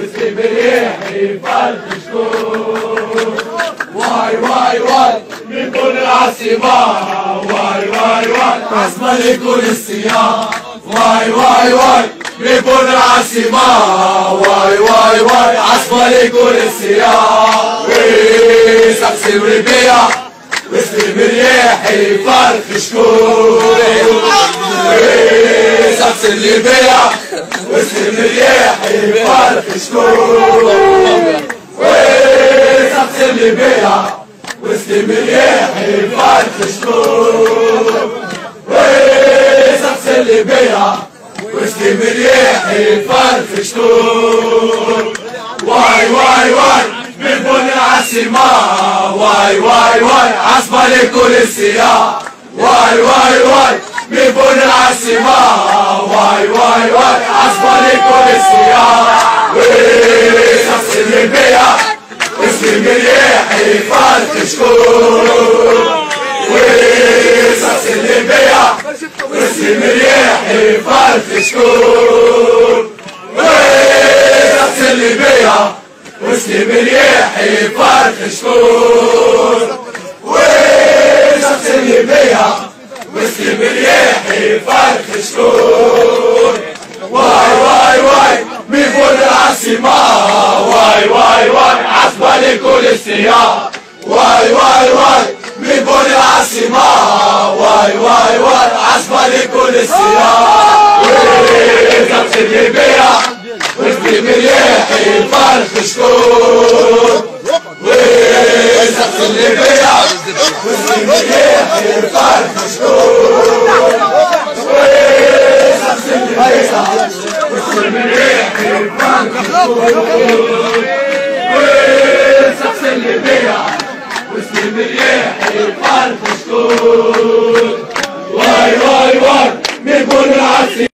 واسلي مريحي فرد شكون. واي واي واي بيكون العاصمة، واي واي واي عاصمة لكل السياح. واي واي واي بيكون العاصمة، واي واي واي عاصمة لكل السياح. وسقسي وربيع واسلي مريحي فرد شكون. وسقسي الربيع واسلي مريحي فرد شكون. وسقسي الربيع واسلي مريحي فرد شكون. وسقسي الربيع واسلي مريحي فرد شكون. واي واي واي بنبون العاصمة، واي واي واي عاصمة لكل السياح. واي واي واي بنبون العاصمة، واي واي واي عاصمة لكل السياح. وسقسي الربيع واسلي مريحي فرد شكون. وسقسي الربيع واسلي مريحي فرد شكون. وسقسي الربيع واسلي مريحي فرد شكون. وسقسي الربيع واسلي مريحي فرد شكون. واي واي واي بيكون العاصمة، واي واي واي عاصمة لكل السياح. واي واي واي بيكون العاصمة، واي واي واي عاصمة لكل السياح. وسقسي الربيع واسلي مريحي فرد شكون. وسقسي الربيع واسلي مريحي فرد شكون. وسقسي الربيع واسلي مريحي فرد شكون. وسقسي الربيع واسلي مريحي فرد شكون.